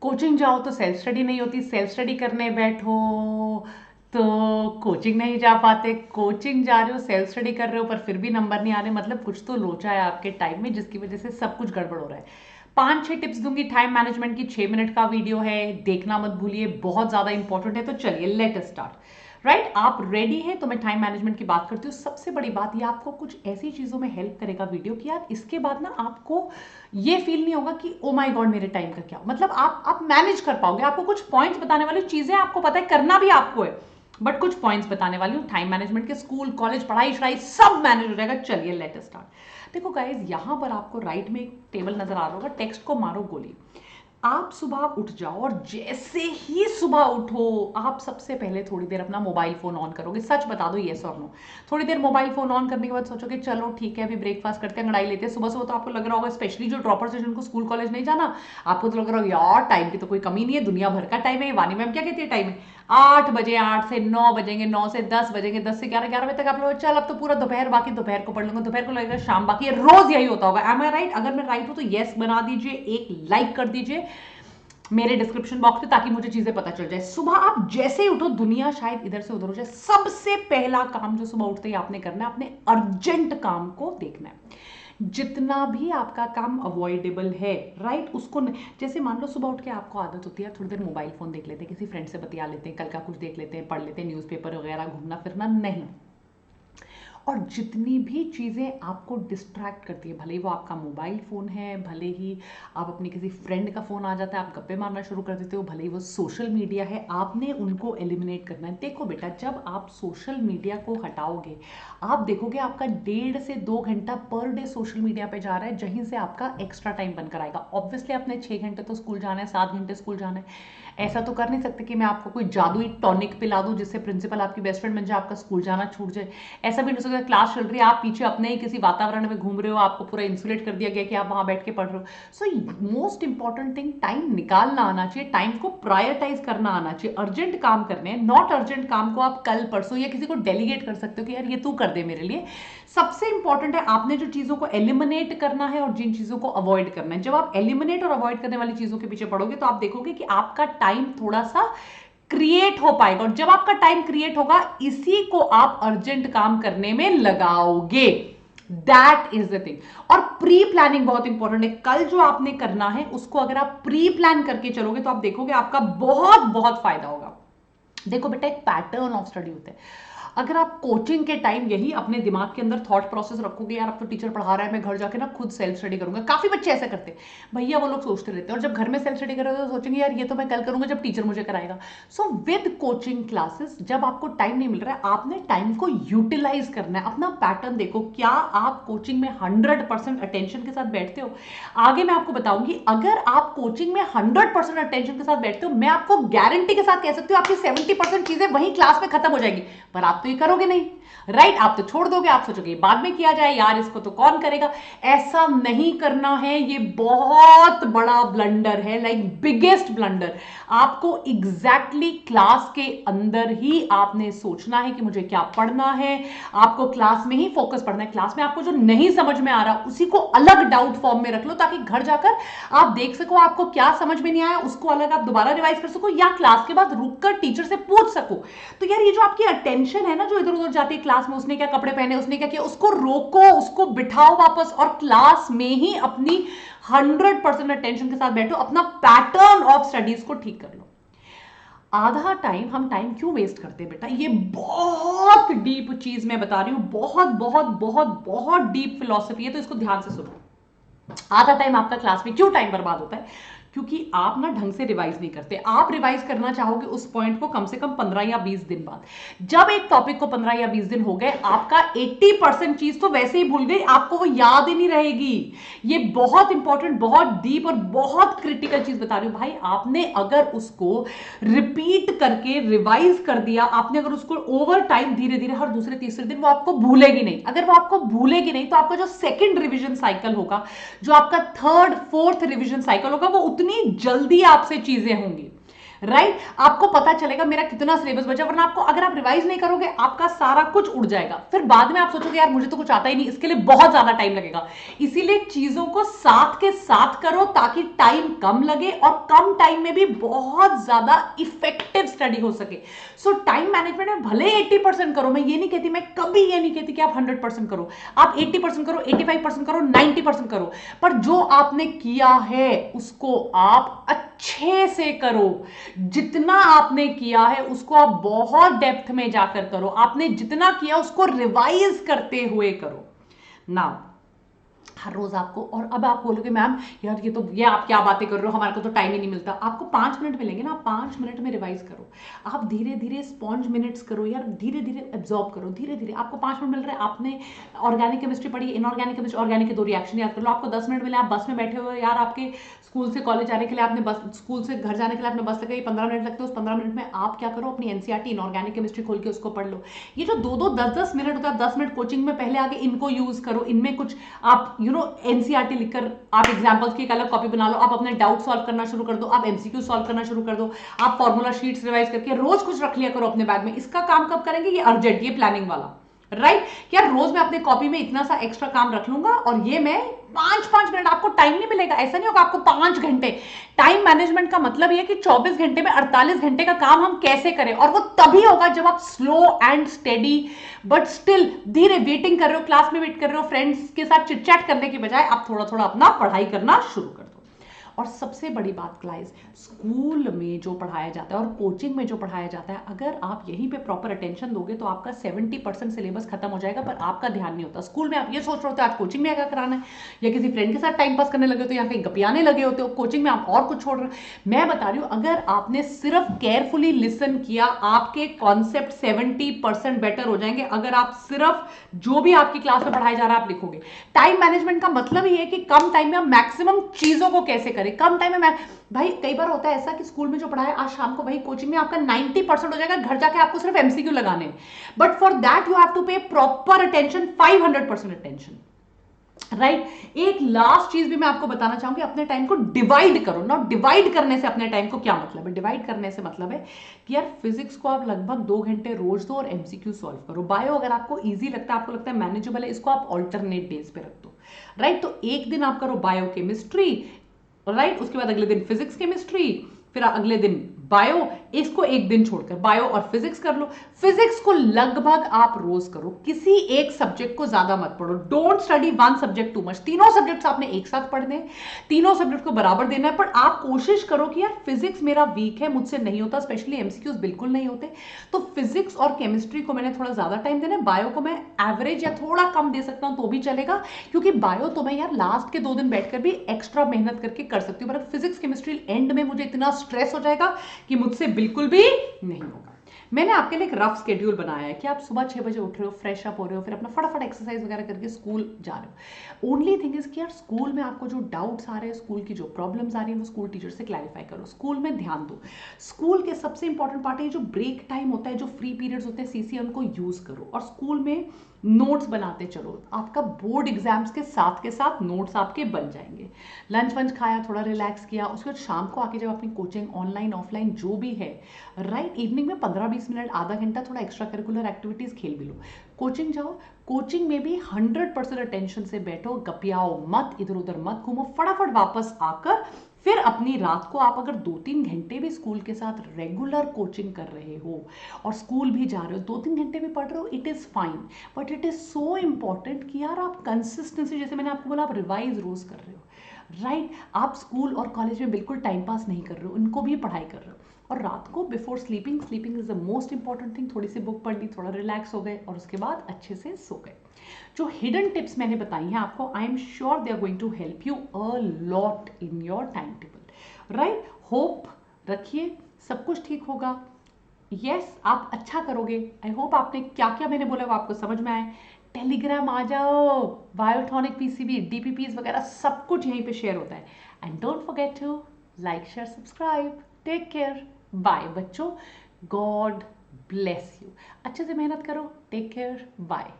Coaching जाओ तो self study नहीं होती, सेल्फ स्टडी करने बैठो तो कोचिंग नहीं जा पाते, कोचिंग जा रहे हो सेल्फ स्टडी कर रहे हो पर फिर भी नंबर नहीं आ रहे, मतलब कुछ तो लोचा है आपके टाइम में जिसकी वजह से सब कुछ गड़बड़ हो रहा है। 5-6 टिप्स दूंगी टाइम मैनेजमेंट की, 6 मिनट का वीडियो है, देखना मत भूलिए, बहुत ज्यादा इंपॉर्टेंट है। तो चलिए लेट अस स्टार्ट। राइट, आप रेडी हैं? तो मैं टाइम मैनेजमेंट की बात करती हूँ। सबसे बड़ी बात, ये आपको कुछ ऐसी चीजों में हेल्प करेगा वीडियो कि यार इसके बाद ना आपको ये फील नहीं होगा कि ओ माय गॉड मेरे टाइम का क्या, मतलब आप मैनेज कर पाओगे। आपको कुछ पॉइंट्स बताने वाली चीजें, आपको पता है करना भी आपको है, बट कुछ पॉइंट्स बताने वाली हूँ टाइम मैनेजमेंट के। स्कूल कॉलेज पढ़ाई शढ़ाई सब मैनेज हो जाएगा। चलिए लेट अस स्टार्ट। देखो गाइज, यहां पर आपको राइट में एक टेबल नजर आ रहा होगा, टेक्स्ट को मारो गोली। आप सुबह उठ जाओ और जैसे ही सुबह उठो आप सबसे पहले थोड़ी देर अपना मोबाइल फोन ऑन करोगे। सच बता दो, येस और नो। थोड़ी देर मोबाइल फोन ऑन करने के बाद सोचोगे चलो ठीक है अभी ब्रेकफास्ट करते हैं, अंगड़ाई लेते हैं। सुबह सुबह तो आपको लग रहा होगा, स्पेशली जो ड्रॉपर्स हैं जिनको स्कूल कॉलेज नहीं जाना, आपको तो लग रहा होगा यार टाइम की तो कोई कमी नहीं है, दुनिया भर का टाइम है। वानी मैम क्या कहती है टाइम है 8 बजे, 8 से 9 बजेंगे, 9 से 10 बजेंगे, 10 से 11, 11 बजे तक आप लोग चल अब तो पूरा दोपहर बाकी, दोपहर को पढ़ लूंगा, दोपहर को लगेगा शाम बाकी। रोज यही होता होगा। एम आई राइट? अगर मैं राइट हूं तो येस बना दीजिए, एक लाइक कर दीजिए मेरे डिस्क्रिप्शन बॉक्स में, ताकि मुझे चीजें पता चल जाए। सुबह आप जैसे ही उठो, दुनिया शायद इधर से उधर हो जाए, सबसे पहला काम जो सुबह उठते ही आपने करना है, अपने अर्जेंट काम को देखना है। जितना भी आपका काम अवॉइडेबल है, राइट, उसको जैसे मान लो सुबह उठ के आपको आदत होती है थोड़ी देर मोबाइल फोन देख लेते हैं, किसी फ्रेंड से बतिया लेते हैं, कल का कुछ देख लेते हैं, पढ़ लेते हैं, न्यूज़पेपर वगैरह, घूमना फिरना नहीं। और जितनी भी चीज़ें आपको डिस्ट्रैक्ट करती है, भले ही वो आपका मोबाइल फ़ोन है, भले ही आप अपने किसी फ्रेंड का फ़ोन आ जाता है आप गप्पे मारना शुरू कर देते हो, भले ही वो सोशल मीडिया है, आपने उनको एलिमिनेट करना है। देखो बेटा, जब आप सोशल मीडिया को हटाओगे आप देखोगे आपका 1.5 से 2 घंटा पर डे सोशल मीडिया पे जा रहा है, जहीं से आपका एक्स्ट्रा टाइम बनकर आएगा। ऑब्वियसली आपने 6 घंटे तो स्कूल जाना है, 7 घंटे स्कूल जाना है। ऐसा तो कर नहीं सकते कि मैं आपको कोई जादुई टॉनिक पिला दूं जिससे प्रिंसिपल आपकी बेस्ट फ्रेंड बन जाए, आपका स्कूल जाना छूट जाए। ऐसा भी नहीं हो सकता क्लास चल रही है आप पीछे अपने ही किसी वातावरण में घूम रहे हो, आपको पूरा इंसुलेट कर दिया गया कि आप वहां बैठ के पढ़ रहे हो। So most important thing, time निकालना आना चाहिए, टाइम को प्रायोरिटाइज करना आना चाहिए। अर्जेंट काम करने हैं, नॉट अर्जेंट काम को आप कल परसों या किसी को डेलीगेट कर सकते हो कि यार ये तू कर दे मेरे लिए। सबसे इंपॉर्टेंट है आपने जो चीजों को एलिमिनेट करना है और जिन चीजों को अवॉइड करना है। जब आप एलिमिनेट और अवॉइड करने वाली चीजों के पीछे पड़ोगे तो आप देखोगे कि आपका टाइम थोड़ा सा क्रिएट हो पाएगा, और जब आपका टाइम क्रिएट होगा इसी को आप अर्जेंट काम करने में लगाओगे। That is the thing. और प्री प्लानिंग बहुत इंपॉर्टेंट है। कल जो आपने करना है उसको अगर आप प्री प्लान करके चलोगे तो आप देखोगे आपका बहुत बहुत फायदा होगा। देखो बेटा, एक पैटर्न ऑफ स्टडी होता है। अगर आप कोचिंग के टाइम यही अपने दिमाग के अंदर थॉट प्रोसेस रखोगे, यार अब तो टीचर पढ़ा रहा है मैं घर जाके ना खुद सेल्फ स्टडी करूंगा, काफी बच्चे ऐसा करते हैं भैया, वो लोग सोचते रहते हैं, और जब घर में सेल्फ स्टडी करोगे तो सोचेंगे यार ये तो मैं कल करूंगा जब टीचर मुझे कराएगा। सो विद कोचिंग क्लासेस जब आपको टाइम नहीं मिल रहा है, आपने टाइम को यूटिलाइज करना है। अपना पैटर्न देखो, क्या आप कोचिंग में 100% अटेंशन के साथ बैठते हो? आगे मैं आपको बताऊंगी, अगर आप कोचिंग में 100% अटेंशन के साथ बैठते हो, मैं आपको गारंटी के साथ कह सकती हूँ आपकी 70% चीजें वहीं क्लास में खत्म हो जाएगी। पर आप तो ये करोगे नहीं, राइट? आप तो छोड़ दोगे, आप सोचोगे बाद में किया जाए, यार इसको तो कौन करेगा। ऐसा नहीं करना है, ये बहुत बड़ा ब्लंडर है, लाइक बिगेस्ट ब्लंडर। आपको एग्जैक्टली क्लास के अंदर ही आपने सोचना है कि मुझे क्या पढ़ना है। आपको क्लास में ही फोकस पढ़ना है। क्लास में आपको जो नहीं समझ में आ रहा उसी को अलग डाउट फॉर्म में रख लो, ताकि घर जाकर आप देख सको आपको क्या समझ में नहीं आया, उसको अलग आप दोबारा रिवाइज कर सको, या क्लास के बाद रुककर टीचर से पूछ सको। तो यार ये जो आपकी अटेंशन है ना, जो इधर उधर जाती है क्लास में, उसने क्या कपड़े पहने, उसने क्या किया, उसको रोको, उसको बिठाओ वापस, और क्लास में ही अपनी 100% अटेंशन के साथ बैठो, अपना पैटर्न ऑफ स्टडीज को ठीक कर लो। आधा टाइम हम टाइम क्यों वेस्ट करते हैं बेटा, ये बहुत डीप चीज मैं बता रही हूं, बहुत बहुत बहुत बहुत डीप फिलॉसफी है, तो इसको ध्यान से सुनो। आधा टाइम आपका क्लास में क्यों टाइम बर्बाद होता है? क्योंकि आप ना ढंग से रिवाइज नहीं करते। आप रिवाइज करना चाहोगे उस पॉइंट को कम से कम 15 या 20 दिन बाद। जब एक टॉपिक को 15 या 20 दिन हो गए, आपका 80% चीज तो वैसे ही भूल गई, आपको वो याद ही नहीं रहेगी। ये बहुत इंपॉर्टेंट, बहुत डीप और बहुत क्रिटिकल चीज बता रही हूं भाई। आपने अगर उसको रिपीट करके रिवाइज कर दिया, आपने अगर उसको ओवर टाइम धीरे धीरे हर दूसरे तीसरे दिन, वो आपको भूलेगी नहीं। अगर वो आपको भूलेगी नहीं तो आपका जो सेकेंड रिविजन साइकिल होगा, जो आपका थर्ड फोर्थ रिवीजन साइकिल होगा, वो उतनी जल्दी आपसे चीजें होंगी, राइट आपको पता चलेगा मेरा कितना सिलेबस बचा, वरना आपको अगर आप रिवाइज नहीं करोगे आपका सारा कुछ उड़ जाएगा, फिर बाद में आप सोचोगे यार मुझे तो कुछ आता ही नहीं, इसके लिए बहुत ज्यादा टाइम लगेगा। इसीलिए चीजों को साथ के साथ करो ताकि टाइम कम लगे और कम टाइम में भी बहुत ज्यादा इफेक्टिव स्टडी हो सके। सो टाइम मैनेजमेंट में भले 80% करो, मैं ये नहीं कहती, मैं कभी ये नहीं कहती कि आप 100% करो, आप 80% करो, 85% करो, 90% करो, पर जो आपने किया है उसको आप अच्छे से करो। जितना आपने किया है उसको आप बहुत डेप्थ में जाकर करो, आपने जितना किया उसको रिवाइज करते हुए करो ना हर रोज आपको। और अब आप बोलोगे मैम यार ये आप क्या बातें कर रहे हो, हमारे को तो टाइम ही नहीं मिलता। आपको 5 मिनट मिलेंगे ना, 5 मिनट में रिवाइज करो। आप धीरे धीरे स्पॉन्ज मिनट्स करो यार, धीरे धीरे एब्जॉर्ब करो, धीरे धीरे। आपको 5 मिनट मिल रहे हैं, आपने ऑर्गेनिक केमिस्ट्री पढ़ी, इनऑर्गेनिक केमिस्ट्री, ऑर्गेनिक के 2 रिएक्शन याद कर लो। आपको 10 मिनट मिले, आप बस में बैठे हुए यार, आपके स्कूल से कॉलेज जाने के लिए आपने बस, स्कूल से घर जाने के लिए आपने बस लगाई, 15 मिनट लगते हैं, उस 15 मिनट में आप क्या करो, अपनी एनसीईआरटी इनऑर्गेनिक केमिस्ट्री खोल के उसको पढ़ लो। ये जो 2-2 10-10 मिनट होता है, 10 मिनट कोचिंग में पहले आगे इनको यूज करो, इनमें कुछ आप एनसीईआरटी लिखकर आप एग्जांपल्स की एक अलग कॉपी बना लो, आप अपने डाउट सॉल्व करना शुरू कर दो, आप एमसीक्यू सॉल्व करना शुरू कर दो, आप फॉर्मूला शीट्स रिवाइज करके रोज कुछ रख लिया करो अपने बैग में। इसका काम कब करेंगे, ये अर्जेंट, ये प्लानिंग वाला, राइट क्या रोज मैं अपने कॉपी में इतना सा एक्स्ट्रा काम रख लूंगा और ये मैं 5-5 मिनट, आपको टाइम नहीं मिलेगा, ऐसा नहीं होगा आपको 5 घंटे। टाइम मैनेजमेंट का मतलब ये कि 24 घंटे में 48 घंटे का काम हम कैसे करें, और वो तभी होगा जब आप slow and steady but still धीरे वेटिंग कर रहे हो, क्लास में वेट कर रहे हो, फ्रेंड्स के साथ चिट चैट करने के बजाय आप थोड़ा थोड़ा अपना पढ़ाई करना शुरू कर दो। और सबसे बड़ी बात क्लाइज, स्कूल में जो पढ़ाया जाता है और कोचिंग में जो पढ़ाया जाता है, अगर आप यहीं पे प्रॉपर अटेंशन दोगे तो आपका 70% सिलेबस खत्म हो जाएगा, पर आपका ध्यान नहीं होता। स्कूल में आप ये सोच रहे होते हो आज कोचिंग में क्या कराना है, या किसी फ्रेंड के साथ टाइम पास करने लगे होते हो, या कहीं गपियाने लगे होते हो, कोचिंग में आप और कुछ छोड़ रहे हो। मैं बता रही हूँ अगर आपने सिर्फ केयरफुली लिसन किया, आपके कॉन्सेप्ट 70% बेटर हो जाएंगे। अगर आप सिर्फ जो भी आपकी क्लास में पढ़ाया जा रहा है आप लिखोगे। टाइम मैनेजमेंट का मतलब ही है कि कम टाइम में हम मैक्सिमम चीजों को कैसे करें, कम टाइम में मैं भाई कई बार होता है ऐसा कि स्कूल में जो पढ़ाया आज शाम को वही कोचिंग में आपका 90% हो जाएगा, घर जाके आपको सिर्फ एमसीक्यू लगाने, but for that you have to pay proper attention, 500% attention, right. एक लास्ट चीज भी मैं आपको बताना चाहूंगी, अपने टाइम को डिवाइड करो ना। डिवाइड करने से अपने टाइम को क्या मतलब है, डिवाइड करने से मतलब है कि यार फिजिक्स को आप लगभग 2 घंटे रोज दो और एमसीक्यू सॉल्व करो। बायो अगर आपको इजी लगता है, आपको लगता है मैनेजेबल है, इसको आप ऑल्टरनेट डेज पे रख दो, राइट। तो एक दिन आप करो बायो केमिस्ट्री, राइट, उसके बाद अगले दिन फिजिक्स केमिस्ट्री, फिर अगले दिन बायो, इसको एक दिन छोड़कर बायो और फिजिक्स कर लो। फिजिक्स को लगभग आप रोज करो, किसी एक सब्जेक्ट को ज्यादा मत पढ़ो, don't study one subject too much. तीनों सब्जेक्ट्स आपने एक साथ पढ़ने, तीनों सब्जेक्ट को बराबर देना है, पर आप कोशिश करो कि यार फिजिक्स मेरा वीक है, मुझसे नहीं होता, स्पेशली एमसीक्यूज बिल्कुल नहीं होते, तो फिजिक्स और केमिस्ट्री को मैंने थोड़ा ज्यादा टाइम देना है, बायो को मैं एवरेज या थोड़ा कम दे सकता हूं तो भी चलेगा, क्योंकि बायो तो मैं यार लास्ट के 2 दिन बैठकर भी एक्स्ट्रा मेहनत करके कर सकती हूँ, पर फिजिक्स केमिस्ट्री एंड में मुझे इतना स्ट्रेस हो जाएगा कि मुझसे बिल्कुल भी नहीं होगा। मैंने आपके लिए एक रफ स्केड्यूल बनाया है कि आप सुबह 6 बजे उठ रहे हो, फ्रेश अप हो रहे हो, फिर अपना फटाफट एक्सरसाइज वगैरह करके स्कूल जा रहे हो। ओनली थिंग इज कि यार स्कूल में आपको जो डाउट्स आ रहे हैं, स्कूल की जो प्रॉब्लम्स आ रही है, वो स्कूल टीचर से क्लैरिफाई करो, स्कूल में ध्यान दो। स्कूल के सबसे इंपॉर्टेंट पार्ट है जो ब्रेक टाइम होता है, जो फ्री पीरियड्स होते हैं सीसी, उनको यूज करो, और स्कूल में नोट्स बनाते चलो। आपका बोर्ड एग्जाम्स के साथ नोट्स आपके बन जाएंगे। लंच वंच खाया, थोड़ा रिलैक्स किया, उसके बाद शाम को आके जब अपनी कोचिंग ऑनलाइन ऑफलाइन जो भी है, राइट, इवनिंग में 15-20 मिनट आधा घंटा थोड़ा एक्स्ट्रा करिकुलर एक्टिविटीज खेल भी लो। कोचिंग जाओ, कोचिंग में भी 100% अटेंशन से बैठो, गपियाओ मत, इधर उधर मत घूमो, फटाफट वापस आकर फिर अपनी रात को आप अगर 2-3 घंटे भी स्कूल के साथ रेगुलर कोचिंग कर रहे हो और स्कूल भी जा रहे हो, 2-3 घंटे भी पढ़ रहे हो, it is fine, but it is so important कि यार आप कंसिस्टेंसी, जैसे मैंने आपको बोला, आप रिवाइज रोज कर रहे हो, राइट। आप स्कूल और कॉलेज में बिल्कुल टाइम पास नहीं कर रहे हो, इनको भी पढ़ाई कर रहे हो। और रात को before sleeping is the most important thing, थोड़ी सी बुक पढ़ ली, थोड़ा रिलैक्स हो गए और उसके बाद अच्छे से सो गए। जो हिडन टिप्स मैंने बताई हैं आपको, I am sure they are going to help you a lot in your time table, right. Hope रखिए सब कुछ ठीक होगा, यस आप अच्छा करोगे। आई होप आपने क्या क्या मैंने बोला वो आपको समझ में आए। टेलीग्राम आ जाओ, बायोटॉनिक पीसीबी, डीपीपीज वगैरह सब कुछ यहीं पे शेयर होता है। And don't forget to like, share, subscribe. Take care, bye बच्चों, गॉड ब्लेस यू। अच्छे से मेहनत करो, टेक केयर, बाय।